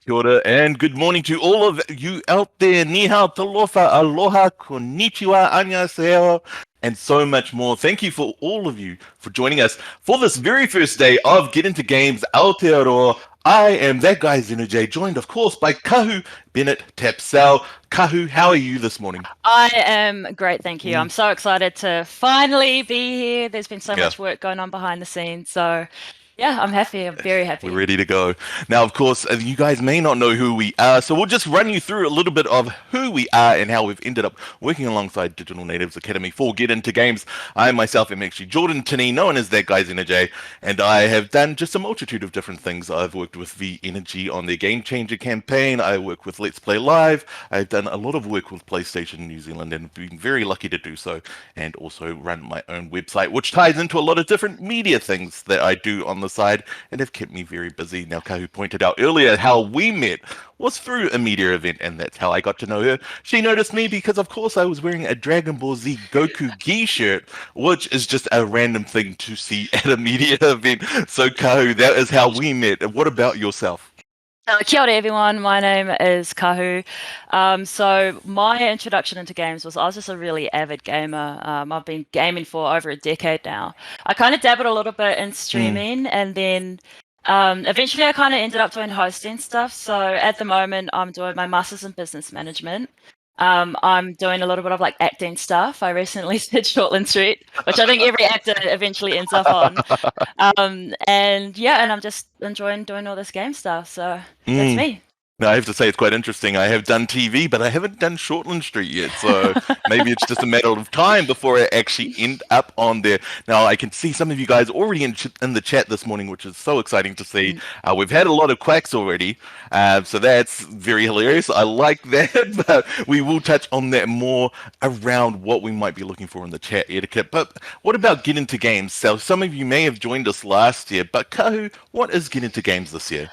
Kia ora, and good morning to all of you out there. Ni hao, talofa, aloha, konnichiwa, annyeonghaseyo, and so much more. Thank you for all of you for joining us for this very first day of Get Into Games Aotearoa. I am that guy Zenujay, joined of course by Kahu Bennett Tapsell. Kahu, how are you this morning? I am great, thank you. I'm so excited to finally be here. There's been so Yeah. much work going on behind the scenes, so yeah, I'm happy. I'm very happy. We're ready to go. Now, of course, you guys may not know who we are, so we'll just run you through a little bit of who we are and how we've ended up working alongside Digital Natives Academy for Get Into Games. I myself am actually Jordan Tinney, known as that guy's Energy, and I have done just a multitude of different things. I've worked with V Energy on their Game Changer campaign. I work with Let's Play Live. I've done a lot of work with PlayStation New Zealand and been very lucky to do so, and also run my own website, which ties into a lot of different media things that I do on the side and have kept me very busy. Now, Kahu pointed out earlier how we met was through a media event, and that's how I got to know her. She noticed me because, of course, I was wearing a Dragon Ball Z Goku Gi shirt, which is just a random thing to see at a media event. So, Kahu, that is how we met. What about yourself? Kia ora everyone, my name is Kahu. So my introduction into games was I was just a really avid gamer. I've been gaming for over a decade now. I kind of dabbled a little bit in streaming and then eventually I kind of ended up doing hosting stuff. So at the moment I'm doing my master's in business management. I'm doing a little bit of like acting stuff. I recently did Shortland Street, which I think every actor eventually ends up on. And yeah, and I'm just enjoying doing all this game stuff. So that's me. Now, I have to say it's quite interesting. I have done TV, but I haven't done Shortland Street yet. So maybe it's just a matter of time before I actually end up on there. Now, I can see some of you guys already in the chat this morning, which is so exciting to see. We've had a lot of quacks already, so that's very hilarious. I like that, but we will touch on that more around what we might be looking for in the chat etiquette. But what about Get Into Games? So some of you may have joined us last year, but Kahu, what is Get Into Games this year?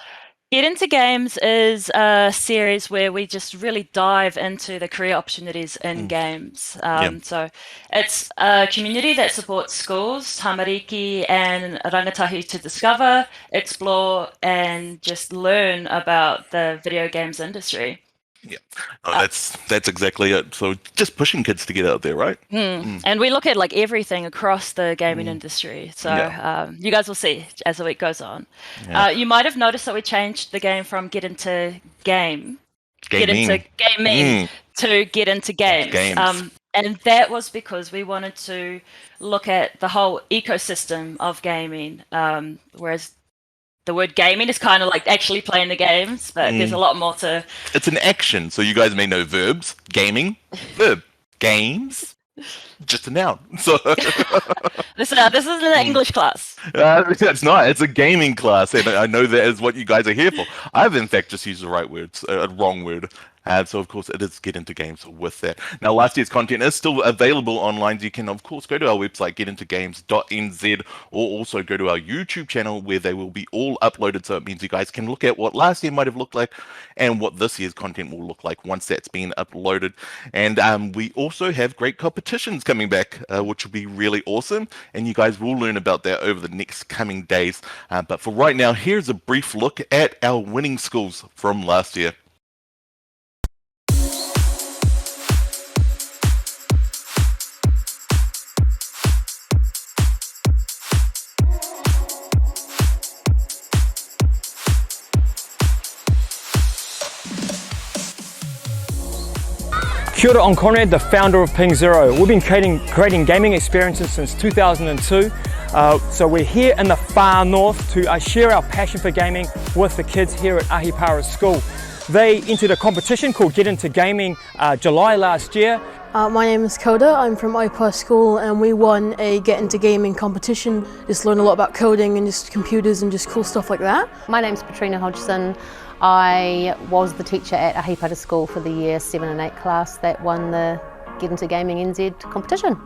Get Into Games is a series where we just really dive into the career opportunities in games. So it's a community that supports schools, tamariki, and rangatahi to discover, explore, and just learn about the video games industry. Yeah, that's exactly it. So just pushing kids to get out there, right? And we look at like everything across the gaming industry. So you guys will see as the week goes on. You might have noticed that we changed the game from Get Into Gaming to Get Into Games. And that was because we wanted to look at the whole ecosystem of gaming, whereas the word gaming is kind of like actually playing the games, but there's a lot more to... It's an action, so you guys may know verbs. Gaming, verb. Games, just a noun. So this is an English class. It's not. It's a gaming class, and I know that is what you guys are here for. I've in fact just used the right words, a wrong word. So of course it is Get Into Games with that. Now last year's content is still available online. You can of course go to our website getintogames.nz or also go to our YouTube channel where they will be all uploaded, so it means you guys can look at what last year might have looked like and what this year's content will look like once that's been uploaded. And we also have great competitions coming back, which will be really awesome, and you guys will learn about that over the next coming days. But for right now, here's a brief look at our winning schools from last year. Kia ora, I'm Conrad, the founder of Ping Zero. We've been creating gaming experiences since 2002. So we're here in the far north to share our passion for gaming with the kids here at Ākonga School. They entered a competition called Get Into Gaming July last year. My name is Coda, I'm from Ākonga School, and we won a Get Into Gaming competition. Just learned a lot about coding and just computers and just cool stuff like that. My name's Patrina Hodgson. I was the teacher at Ākonga School for the year 7 and 8 class that won the Get Into Gaming NZ competition.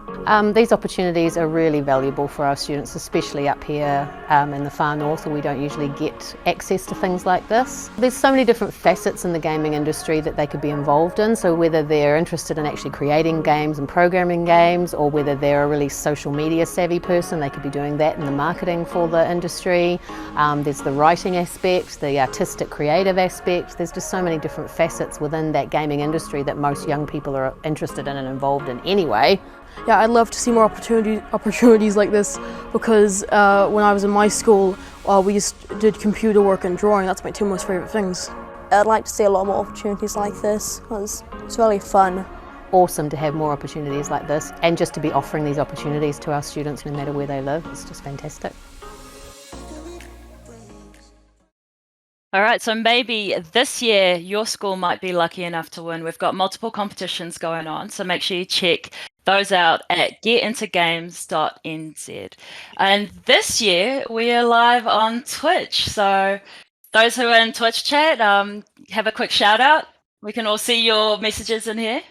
These opportunities are really valuable for our students, especially up here in the far north, where we don't usually get access to things like this. There's so many different facets in the gaming industry that they could be involved in, so whether they're interested in actually creating games and programming games, or whether they're a really social media savvy person, they could be doing that in the marketing for the industry. There's the writing aspect, the artistic creative aspect. There's just so many different facets within that gaming industry that most young people are interested in and involved in anyway. Yeah, I'd love to see more opportunities like this, because when I was in my school, we just did computer work and drawing. That's my two most favourite things. I'd like to see a lot more opportunities like this, because it's really fun. Awesome to have more opportunities like this, and just to be offering these opportunities to our students no matter where they live. It's just fantastic. All right, so maybe this year your school might be lucky enough to win. We've got multiple competitions going on, so make sure you check those out at getintogames.nz. And this year we are live on Twitch, so those who are in Twitch chat, have a quick shout out. We can all see your messages in here.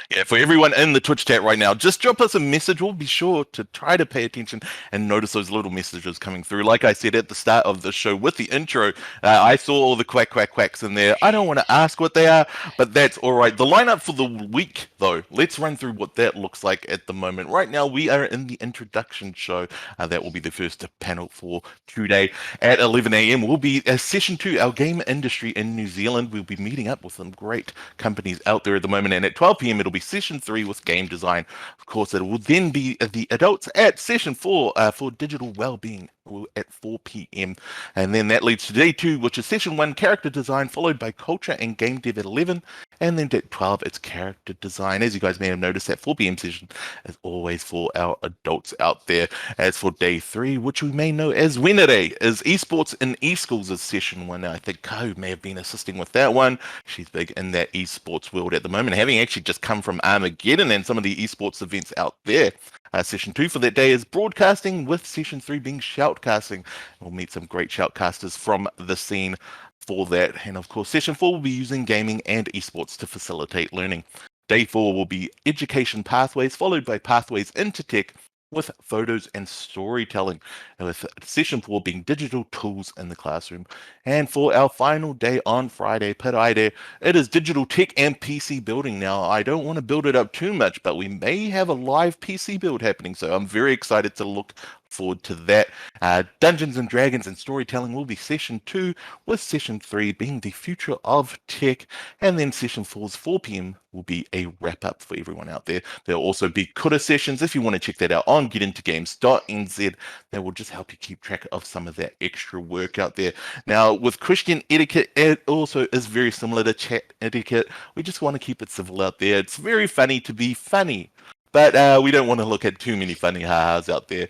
Yeah, for everyone in the Twitch chat right now, just drop us a message. We'll be sure to try to pay attention and notice those little messages coming through. Like I said at the start of the show with the intro, I saw all the quacks in there. I don't want to ask what they are, but that's all right. The lineup for the week, though, let's run through what that looks like at the moment. Right now, we are in the introduction show. That will be the first panel for today. At 11 a.m. will be session 2, our game industry in New Zealand. We'll be meeting up with some great companies out there at the moment. And at 12 p.m., it'll be session 3 with game design. Of course, it will then be the adults at session 4 for digital well-being at 4 p.m. And then that leads to day 2, which is session 1, character design, followed by culture and game dev at 11. And then at 12, it's character design. As you guys may have noticed, that 4 p.m. session is always for our adults out there. As for day 3, which we may know as Wednesday, is esports in eSchools is session 1. Now, I think Ko may have been assisting with that one. She's big in that esports world at the moment, having actually just come from Armageddon and some of the esports events out there. Session 2 for that day is broadcasting, with session 3 being shoutcasting. We'll meet some great shoutcasters from the scene for that. And of course, session 4 will be using gaming and esports to facilitate learning. Day 4 will be education pathways, followed by pathways into tech, with photos and storytelling, and with session 4 being digital tools in the classroom. And for our final day on Friday, Paraide, it is digital tech and PC building. Now, I don't want to build it up too much, but we may have a live PC build happening, so I'm very excited to look forward to that. Dungeons and Dragons and storytelling will be session 2, with session 3 being the future of tech, and then session 4's 4 p.m. will be a wrap up for everyone out there. There'll also be kura sessions if you want to check that out on getintogames.nz. That will just help you keep track of some of that extra work out there. Now, with Christian etiquette, it also is very similar to chat etiquette. We just want to keep it civil out there. It's very funny to be funny, but we don't want to look at too many funny ha-has out there.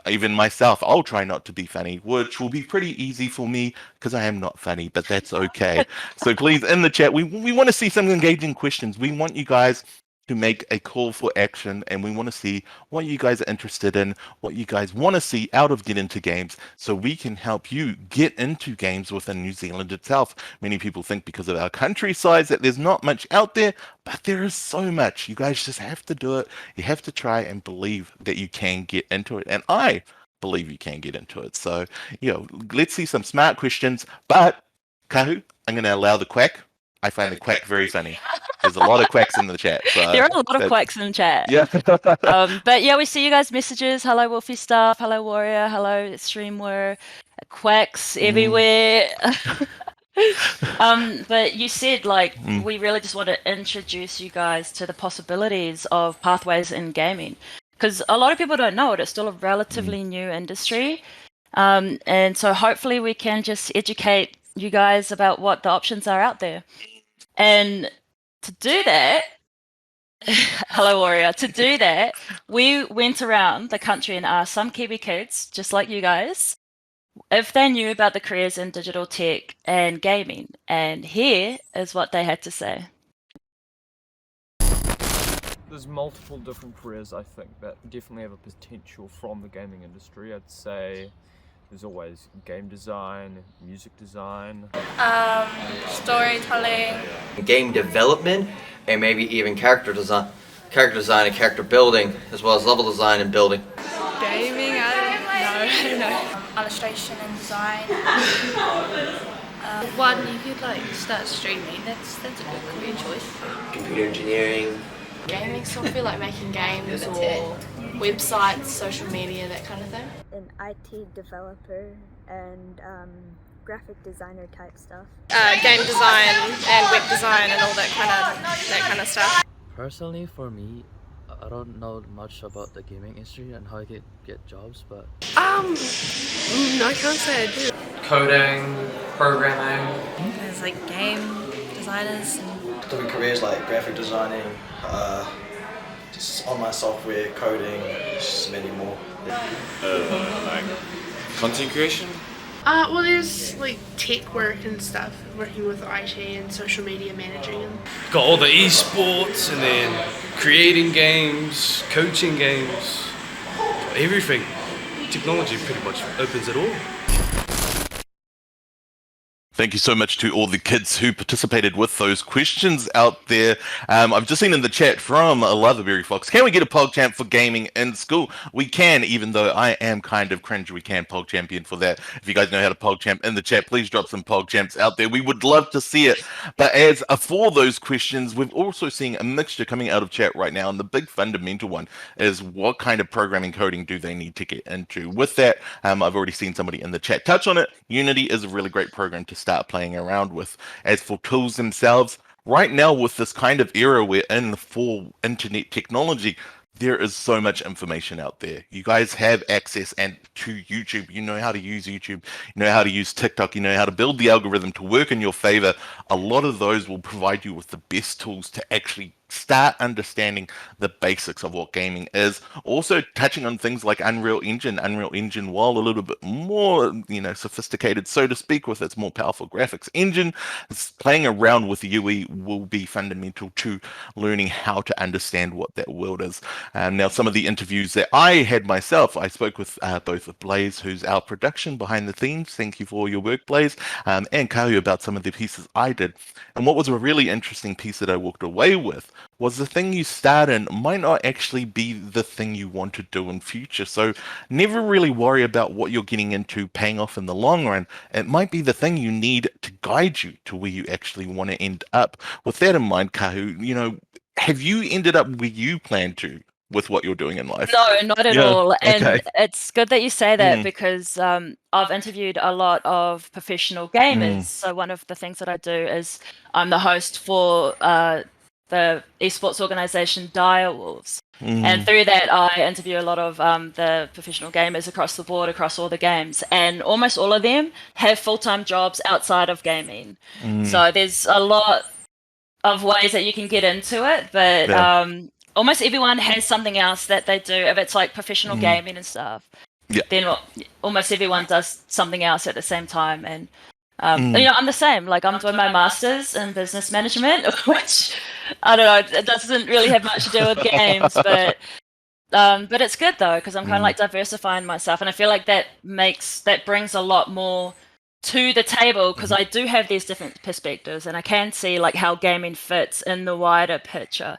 Even myself, I'll try not to be funny, which will be pretty easy for me because I am not funny, but that's okay. So please, in the chat, we want to see some engaging questions. We want you guys to make a call for action, and we want to see what you guys are interested in, what you guys want to see out of Get Into Games, so we can help you get into games within New Zealand itself. Many people think because of our country size that there's not much out there, but there is so much. You guys just have to do it. You have to try and believe that you can get into it, and I believe you can get into it. So, let's see some smart questions, but Kahu, I'm going to allow the quack. I find the quack very funny. There's a lot of quacks in the chat. So there are a lot of quacks in the chat. Yeah. But yeah, we see you guys' messages. Hello, Wolfie Staff. Hello, Warrior. Hello, Streamwear. Quacks everywhere. But you said, we really just want to introduce you guys to the possibilities of pathways in gaming. Because a lot of people don't know it. It's still a relatively new industry. And so hopefully we can just educate you guys about what the options are out there. And to do that, hello Warrior, to do that, we went around the country and asked some Kiwi kids, just like you guys, if they knew about the careers in digital tech and gaming. And here is what they had to say. There's multiple different careers, I think, that definitely have a potential from the gaming industry. I'd say There's always game design, music design. Storytelling. Game development, and maybe even character design and character building, as well as level design and building. Gaming, I don't know. Illustration and design. One, you could like start streaming. That's a good career choice. Computer engineering. Gaming, so I feel like making games or websites, social media, that kind of thing. An IT developer and graphic designer type stuff. Game design and web design and all that kind of stuff. Personally, for me, I don't know much about the gaming industry and how I get jobs, but No, I can't say I do. Coding, programming. There's like game designers and different careers like graphic designing, just online software, coding, just many more. Like content creation? Well, there's like tech work and stuff, working with IT and social media managing. Got all the esports and then creating games, coaching games, everything. Technology pretty much opens it all. Thank you so much to all the kids who participated with those questions out there. I've just seen in the chat from Leatherberry Fox, can we get a PogChamp for gaming in school? We can, even though I am kind of cringe, we can PogChampion for that. If you guys know how to PogChamp in the chat, please drop some PogChamps out there. We would love to see it. But as for those questions, we've also seen a mixture coming out of chat right now. And the big fundamental one is what kind of programming coding do they need to get into? With that, I've already seen somebody in the chat touch on it. Unity is a really great program to start playing around with. As for tools themselves, right now with this kind of era we're in for internet technology, there is so much information out there. You guys have access to YouTube. You know how to use YouTube. You know how to use TikTok. You know how to build the algorithm to work in your favor. A lot of those will provide you with the best tools to actually start understanding the basics of what gaming is. Also touching on things like Unreal Engine, while a little bit more, sophisticated, so to speak, with its more powerful graphics engine, playing around with UE will be fundamental to learning how to understand what that world is. Now, some of the interviews that I had myself, I spoke with both of Blaze, who's our production behind the themes. Thank you for all your work, Blaze, and Kahu about some of the pieces I did. And what was a really interesting piece that I walked away with was the thing you start in might not actually be the thing you want to do in future. So never really worry about what you're getting into paying off in the long run. It might be the thing you need to guide you to where you actually want to end up. With that in mind, Kahu, have you ended up where you plan to with what you're doing in life? No, not at all. And okay. it's good that you say that because I've interviewed a lot of professional gamers. So one of the things that I do is I'm the host for the esports organization Direwolves. And through that, I interview a lot of the professional gamers across the board, across all the games. And almost all of them have full-time jobs outside of gaming. So there's a lot of ways that you can get into it. But almost everyone has something else that they do. If it's like professional gaming and stuff, then almost everyone does something else at the same time. And I'm the same. Like I'm doing my master's in business management, which I don't know, it doesn't really have much to do with games, but it's good though because I'm kind of like diversifying myself, and I feel like that brings a lot more to the table because I do have these different perspectives, and I can see like how gaming fits in the wider picture.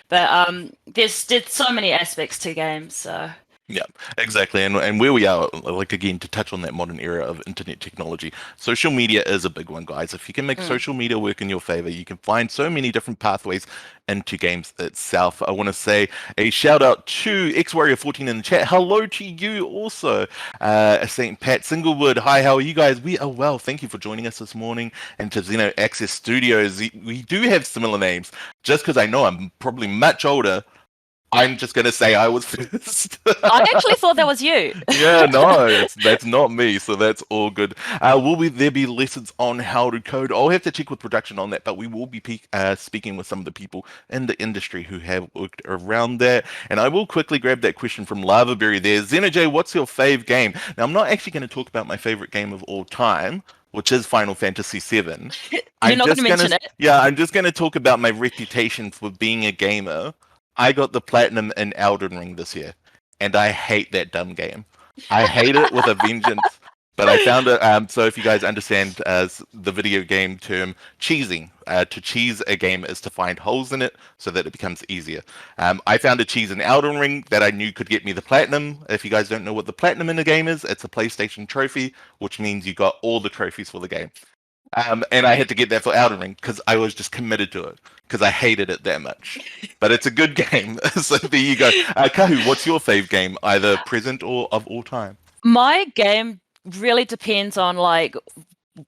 But there's so many aspects to games, so. Yeah, exactly. And where we are, like, again, to touch on that modern era of internet technology, social media is a big one, guys. If you can make social media work in your favor, you can find so many different pathways into games itself. I want to say a shout out to XWarrior14 in the chat. Hello to you also. St. Pat Singlewood. Hi, how are you guys? We are well. Thank you for joining us this morning. And to Xeno Access Studios, we do have similar names. Just because I know I'm probably much older, I'm just going to say I was first. I actually thought that was you. Yeah, no, that's not me, so that's all good. Will there be lessons on how to code? I'll have to check with production on that, but we will be speaking with some of the people in the industry who have worked around that. And I will quickly grab that question from Lavaberry there. Xenoj, what's your fave game? Now, I'm not actually going to talk about my favorite game of all time, which is Final Fantasy VII. You're not going to mention it? Yeah, I'm just going to talk about my reputation for being a gamer. I got the platinum in Elden Ring this year, and I hate that dumb game. I hate it with a vengeance. But I found it. So if you guys understand as the video game term cheesing, to cheese a game is to find holes in it so that it becomes easier. I found a cheese in Elden Ring that I knew could get me the platinum. If you guys don't know what the platinum in the game is, it's a PlayStation trophy, which means you got all the trophies for the game. And I had to get that for Elden Ring because I was just committed to it because I hated it that much. But it's a good game. So there you go. Kahu, what's your fave game, either present or of all time? My game really depends on like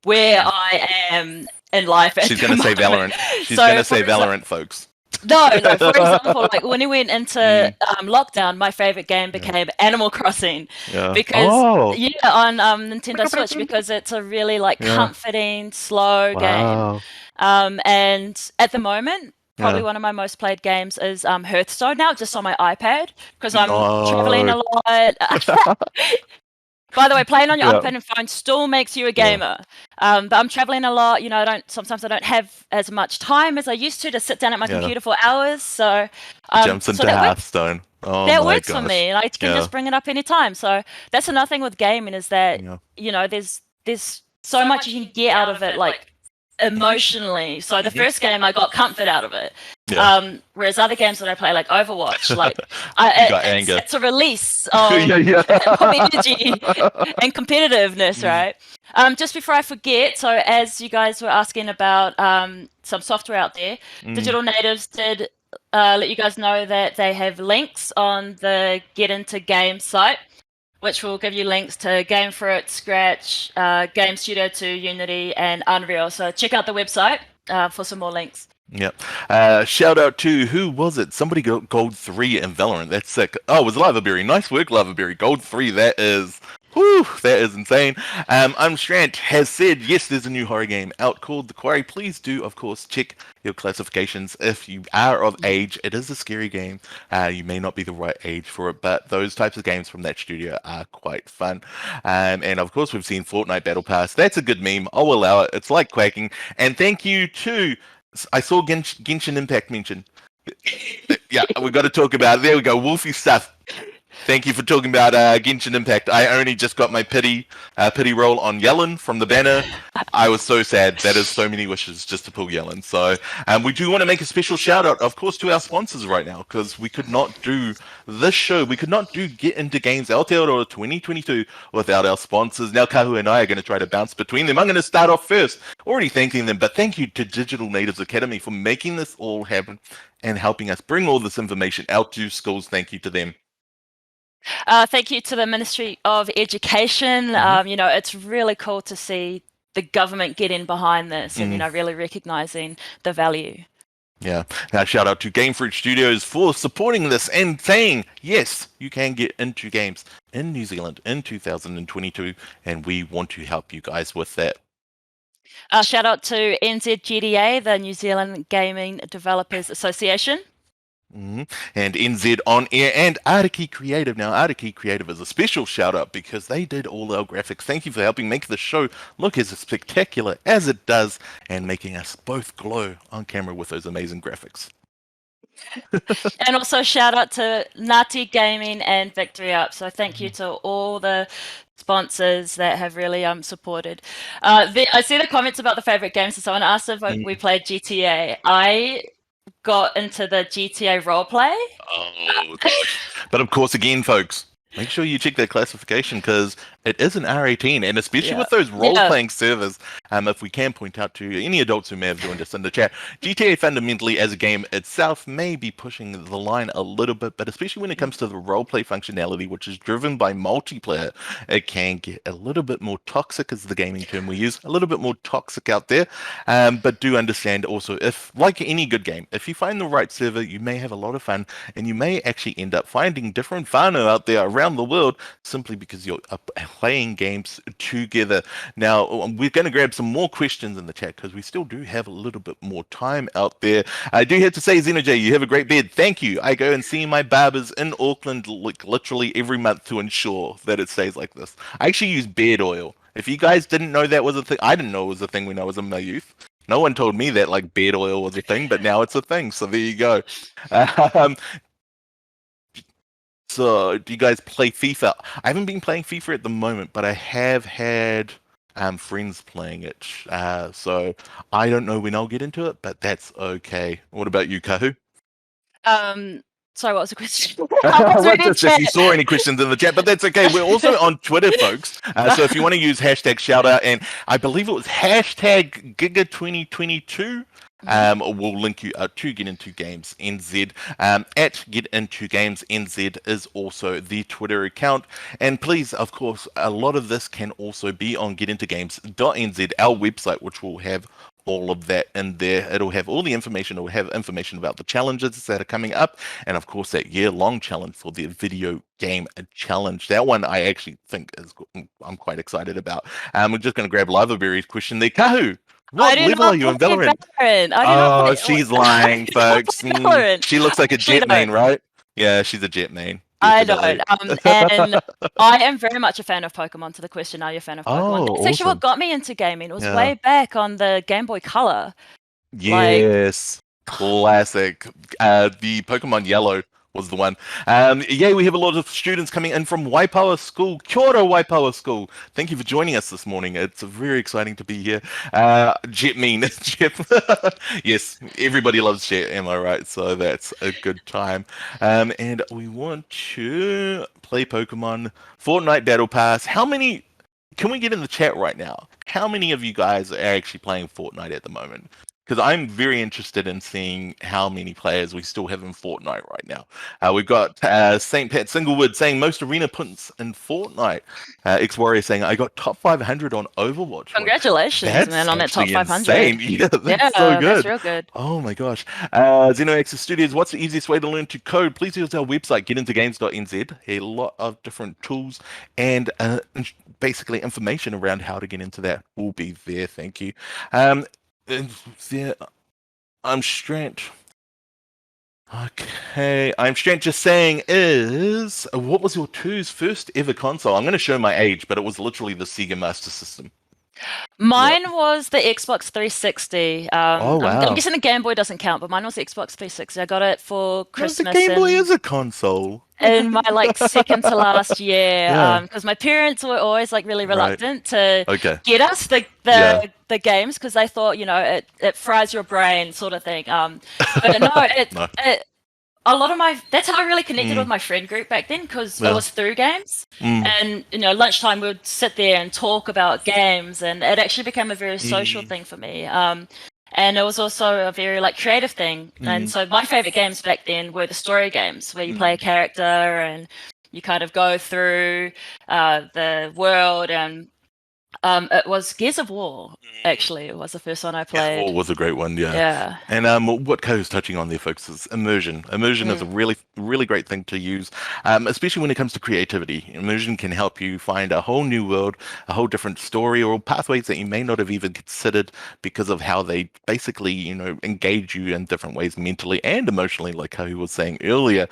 where I am in life. She's going to say Valorant. She's So, going to say for exa- Valorant, folks. No. For example, like when we went into lockdown, my favorite game became Animal Crossing Yeah. because on Nintendo Switch because it's a really like comforting, slow game. And at the moment, probably one of my most played games is Hearthstone now, just on my iPad because I'm traveling a lot. By the way, playing on your iPad and phone still makes you a gamer. But I'm traveling a lot. You know, sometimes I don't have as much time as I used to sit down at my computer for hours. So jumps into Hearthstone. That works for me, and I can just bring it up anytime. So that's another thing with gaming is that you know there's so much you can get out of it, like emotionally. So the first game I got comfort out of it. Whereas other games that I play, like Overwatch, like it's a release of, of energy and competitiveness, right? Just before I forget, so as you guys were asking about some software out there, Digital Natives did let you guys know that they have links on the Get Into Games site, which will give you links to Game Fruit, Scratch, Game Studio 2, Unity, and Unreal. So check out the website for some more links. Yep. Shout out to, who was it? Somebody got gold 3 in Valorant. That's sick. Oh, it was Lavaberry. Nice work, Lavaberry. Gold 3. That is insane. Strand has said, yes, there's a new horror game out called The Quarry. Please do, of course, check your classifications. If you are of age, it is a scary game. You may not be the right age for it, but those types of games from that studio are quite fun. And of course, we've seen Fortnite Battle Pass. That's a good meme. I'll allow it. It's like quacking. And thank you to, I saw Genshin Impact mentioned. Yeah, we've got to talk about it. There we go. Wolfie stuff. Thank you for talking about Genshin Impact. I only just got my pity roll on Yellen from the banner. I was so sad. That is so many wishes just to pull Yellen. So we do want to make a special shout out, of course, to our sponsors right now, because we could not do this show. We could not do Get Into Games Aotearoa 2022 without our sponsors. Now, Kahu and I are going to try to bounce between them. I'm going to start off first, already thanking them, but thank you to Digital Natives Academy for making this all happen and helping us bring all this information out to schools. Thank you to them. Thank you to the Ministry of Education. You know, it's really cool to see the government get in behind this and, you know, really recognizing the value. Yeah. Now, shout out to Game Fruit Studios for supporting this and saying, yes, you can get into games in New Zealand in 2022, and we want to help you guys with that. Shout out to NZGDA, the New Zealand Gaming Developers Association. And NZ On Air and Ariki Creative. Now, Ariki Creative is a special shout out because they did all our graphics. Thank you for helping make the show look as spectacular as it does and making us both glow on camera with those amazing graphics. And also shout out to Ngāti Gaming and Victory Up. So thank you to all the sponsors that have really supported. I see the comments about the favorite games. So someone asked if we played GTA. I got into the GTA roleplay. Oh, gosh. But of course, again, folks, make sure you check that classification because it is an R18, and especially with those role-playing servers, if we can point out to any adults who may have joined us in the chat, GTA fundamentally as a game itself may be pushing the line a little bit, but especially when it comes to the role-play functionality, which is driven by multiplayer, it can get a little bit more toxic, is the gaming term we use, a little bit more toxic out there, but do understand also, if, like any good game, if you find the right server, you may have a lot of fun, and you may actually end up finding different whānau out there around the world simply because you're playing games together. Now, we're going to grab some more questions in the chat because we still do have a little bit more time out there. I do have to say, Xenoj, you have a great bed. Thank you. I go and see my barbers in Auckland like literally every month to ensure that it stays like this. I actually use beard oil. If you guys didn't know that was a thing, I didn't know it was a thing when I was in my youth. No one told me that like beard oil was a thing, but now it's a thing. So there you go. So, do you guys play FIFA? I haven't been playing FIFA at the moment, but I have had friends playing it. So I don't know when I'll get into it, but that's okay. What about you, Kahu? Sorry, what was the question? Well, just if you saw any questions in the chat, but that's okay. We're also on Twitter, folks. So if you want to use hashtag shoutout, and I believe it was hashtag Giga2022, we'll link you to Get Into Games NZ. At Get Into Games NZ is also the Twitter account. And please, of course, a lot of this can also be on getintogames.nz, our website, which will have all of that in there. It'll have all the information. It'll have information about the challenges that are coming up, and of course that year-long challenge for the video game challenge. That one I actually think is I'm quite excited about. We're just going to grab Liverberry's question there. Kahu, what level are you in Valorant? Oh, she's lying, folks. She looks like a jet main, right? Yeah, she's a jet main. I don't. And I am very much a fan of Pokemon. To the question, are you a fan of Pokemon? That's actually what got me into gaming. It was way back on the Game Boy Color. Yes, classic. The Pokemon Yellow was the one. Yeah, we have a lot of students coming in from Waipawa School. Kia ora, Waipawa School. Thank you for joining us this morning. It's very exciting to be here. Jet mean. Yes, everybody loves Jet, am I right? So that's a good time. And we want to play Pokemon Fortnite Battle Pass. How many... Can we get in the chat right now? How many of you guys are actually playing Fortnite at the moment? Because I'm very interested in seeing how many players we still have in Fortnite right now. We've got St. Pat Singlewood saying most arena points in Fortnite. X-Warrior saying I got top 500 on Overwatch. Congratulations, man, on that top 500. Insane. Yeah, that's so good. That's real good. Oh my gosh. XenoAccess Studios, what's the easiest way to learn to code? Please use our website, getintogames.nz. A lot of different tools and basically information around how to get into that will be there. Thank you. I'm Strant. Okay, I'm Strant just saying what was your two's first ever console? I'm going to show my age, but it was literally the Sega Master System. Mine was the Xbox 360. Oh, wow. I'm guessing the Game Boy doesn't count, but mine was the Xbox 360. I got it for Christmas. The Game Boy is a console. In my second to last year, because my parents were always really reluctant to get us the games because they thought it fries your brain sort of thing. But no, a lot of that's how I really connected with my friend group back then because it was through games. And lunchtime we would sit there and talk about games, and it actually became a very social thing for me. And it was also a very creative thing. And so my favorite games back then were the story games where you play a character and you kind of go through the world. And it was Gears of War, actually. It was the first one I played. Gears of War was a great one, yeah. Yeah. And what Ko's touching on there, folks, is immersion. Immersion is a really, really great thing to use, especially when it comes to creativity. Immersion can help you find a whole new world, a whole different story, or pathways that you may not have even considered because of how they basically, engage you in different ways mentally and emotionally, like Ko was saying earlier.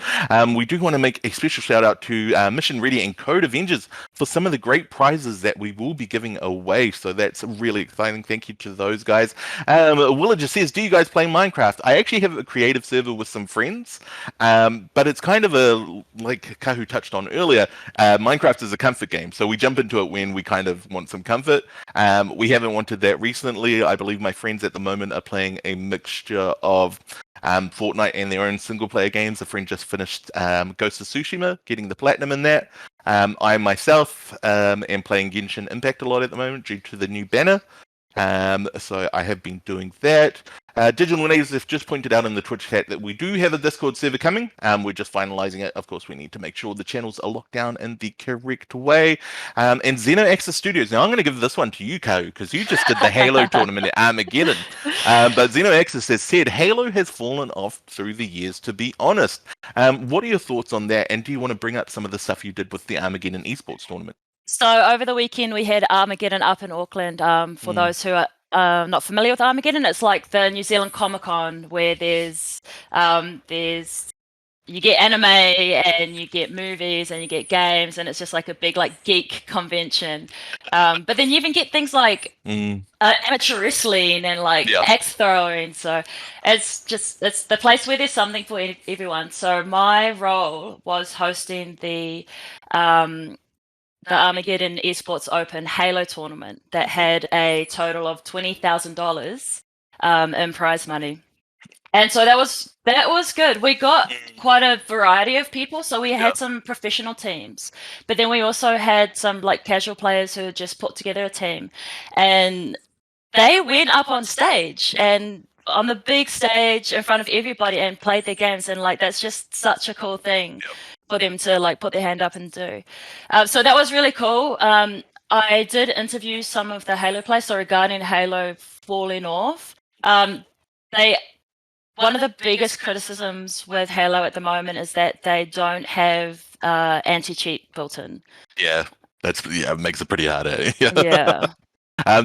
We do want to make a special shout out to Mission Ready and Code Avengers for some of the great prizes that we will be giving away, so that's really exciting. Thank you to those guys. Willa just says, do you guys play Minecraft? I actually have a creative server with some friends, but it's kind of like Kahu touched on earlier, Minecraft is a comfort game, so we jump into it when we kind of want some comfort. We haven't wanted that recently. I believe my friends at the moment are playing a mixture of Fortnite and their own single player games. A friend just finished Ghost of Tsushima, getting the platinum in that. I myself am playing Genshin Impact a lot at the moment due to the new banner. So I have been doing that. Digital Natives have just pointed out in the Twitch chat that we do have a Discord server coming. We're just finalizing it. Of course, we need to make sure the channels are locked down in the correct way. And XenoAccess Studios. Now, I'm going to give this one to you, Ko, because you just did the Halo tournament at Armageddon. But XenoAccess has said Halo has fallen off through the years, to be honest. What are your thoughts on that? And do you want to bring up some of the stuff you did with the Armageddon esports tournament? So over the weekend, we had Armageddon up in Auckland. For those who are not familiar with Armageddon, it's like the New Zealand Comic Con where there's you get anime and you get movies and you get games, and it's just like a big like geek convention. But then you even get things like amateur wrestling and like axe throwing. So it's the place where there's something for everyone. So my role was hosting the Armageddon Esports Open Halo tournament that had a total of $20,000 in prize money. And so that was good. We got quite a variety of people. So we had some professional teams, but then we also had some like casual players who had just put together a team, and they went up on stage and on the big stage in front of everybody and played their games, and like that's just such a cool thing for them to like put their hand up and do. So that was really cool. I did interview some of the Halo players, so regarding Halo falling off. One of the biggest criticisms with Halo at the moment is that they don't have anti-cheat built in. Yeah, it makes it pretty hard. Yeah.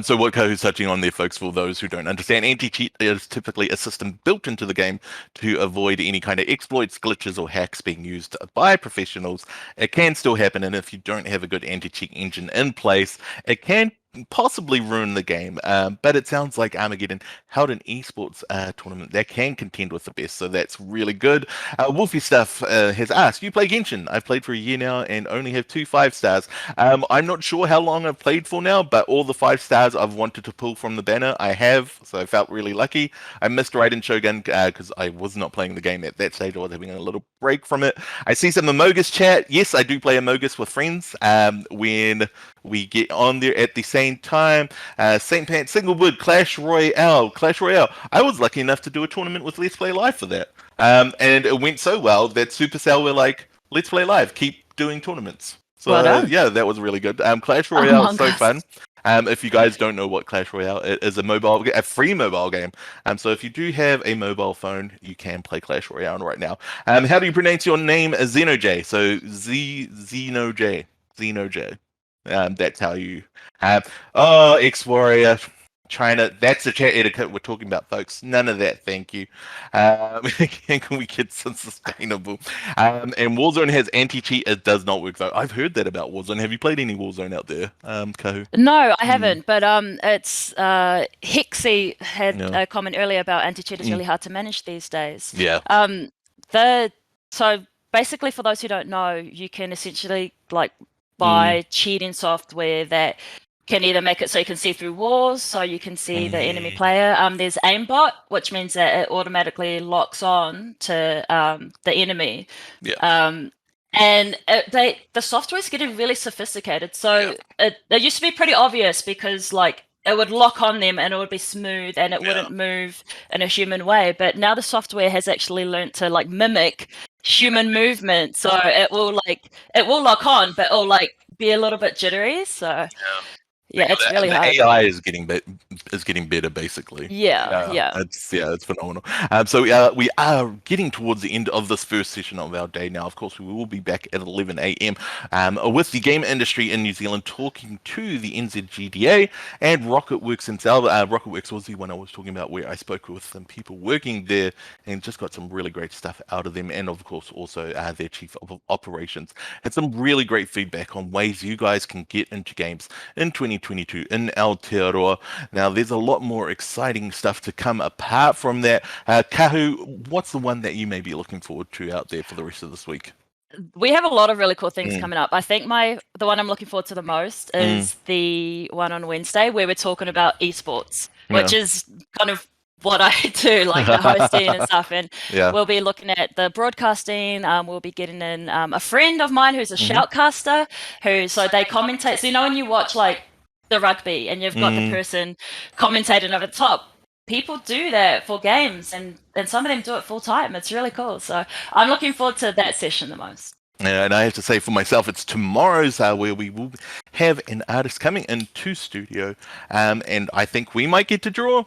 So what Kohu's touching on there, folks, for those who don't understand, anti-cheat is typically a system built into the game to avoid any kind of exploits, glitches, or hacks being used by professionals. It can still happen, and if you don't have a good anti-cheat engine in place, it can possibly ruin the game. But it sounds like Armageddon held an esports tournament that can contend with the best, so that's really good. Wolfie Stuff has asked, you play Genshin? I've played for a year now and only have 2 5-stars. I'm not sure how long I've played for now, but all the 5 stars I've wanted to pull from the banner I have, so I felt really lucky. I missed Raiden Shogun because I was not playing the game at that stage. I was having a little break from it. I see some Amogus chat. Yes, I do play Amogus with friends when we get on there at the same time. St. Pants, Singlewood, Clash Royale. I was lucky enough to do a tournament with Let's Play Live for that. And it went so well that Supercell were like, let's play live, keep doing tournaments. So yeah, that was really good. Clash Royale is so fun. If you guys don't know what Clash Royale is, a free mobile game. So if you do have a mobile phone, you can play Clash Royale right now. How do you pronounce your name? Xenoj. So Xenoj. That's how you X-Warrior China. That's the chat etiquette we're talking about, folks. None of that, thank you. Can we get some sustainable? And Warzone has anti-cheat. It does not work though. I've heard that about Warzone. Have you played any Warzone out there, Kahu? No, I haven't. But it's Hixie had a comment earlier about anti-cheat is really hard to manage these days. Yeah. So basically, for those who don't know, you can essentially like buy cheating software that can either make it so you can see through walls, so you can see the enemy player. There's aimbot, which means that it automatically locks on to the enemy. Yeah. And the software is getting really sophisticated. So it used to be pretty obvious because like it would lock on them and it would be smooth and it wouldn't move in a human way. But now the software has actually learned to like mimic human movement, so it will lock on, but it'll like be a little bit jittery. So yeah, it's really hard. AI is getting better, basically. Yeah. It's phenomenal. So we are getting towards the end of this first session of our day now. Of course, we will be back at 11 a.m. With the game industry in New Zealand, talking to the NZGDA and Rocketworks themselves. Rocketworks was the one I was talking about, where I spoke with some people working there and just got some really great stuff out of them, and of course also their chief of operations had some really great feedback on ways you guys can get into games in 2022 in Aotearoa. Now, there's a lot more exciting stuff to come apart from that. Kahu, what's the one that you may be looking forward to out there for the rest of this week? We have a lot of really cool things coming up. I think the one I'm looking forward to the most is the one on Wednesday where we're talking about esports, which is kind of what I do, like the hosting and stuff. And we'll be looking at the broadcasting. We'll be getting in a friend of mine who's a shoutcaster, so they commentate. So when you watch like the rugby and you've got the person commentating over the top, people do that for games, and some of them do it full time. It's really cool. So I'm looking forward to that session the most. Yeah, and I have to say for myself, it's tomorrow's where we will have an artist coming into studio, and I think we might get to draw.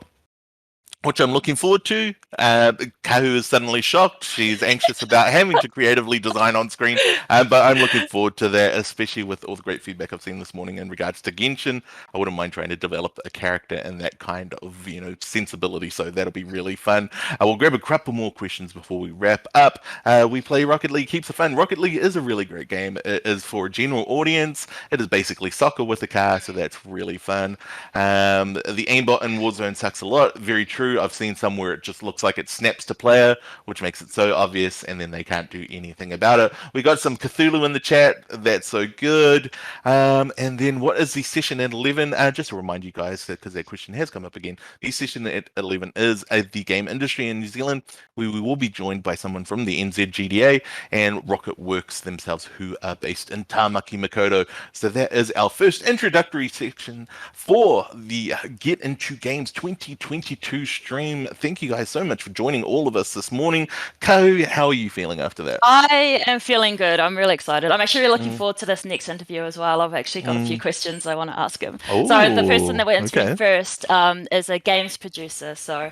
which I'm looking forward to. Kahu is suddenly shocked. She's anxious about having to creatively design on screen, but I'm looking forward to that, especially with all the great feedback I've seen this morning in regards to Genshin. I wouldn't mind trying to develop a character in that kind of, sensibility, so that'll be really fun. We'll grab a couple more questions before we wrap up. We play Rocket League Keeps It Fun. Rocket League is a really great game. It is for a general audience. It is basically soccer with a car, so that's really fun. The aimbot in Warzone sucks a lot. Very true. I've seen some where it just looks like it snaps to player, which makes it so obvious, and then they can't do anything about it. We got some Cthulhu in the chat. That's so good. And then what is the session at 11? Just to remind you guys, because that question has come up again, the session at 11 is the game industry in New Zealand. We will be joined by someone from the NZGDA and Rocket Works themselves, who are based in Tāmaki Makaurau. So that is our first introductory section for the Get Into Games 2022 stream. Thank you guys so much for joining all of us this morning. Ko, how are you feeling after that? I am feeling good. I'm really excited. I'm actually really looking forward to this next interview as well. I've actually got a few questions I want to ask him. So the person that we're interviewing first is a games producer. So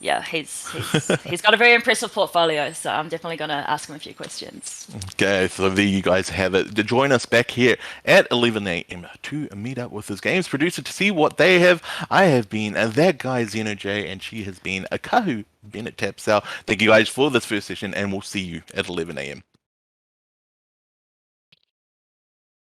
yeah, he's got a very impressive portfolio, so I'm definitely going to ask him a few questions. Okay, so there you guys have it. To join us back here at 11 a.m. to meet up with his games producer to see what they have. I have been that guy Zeno J, and she has been a Kahu Bennett Tapsell. Thank you guys for this first session, and we'll see you at 11 a.m.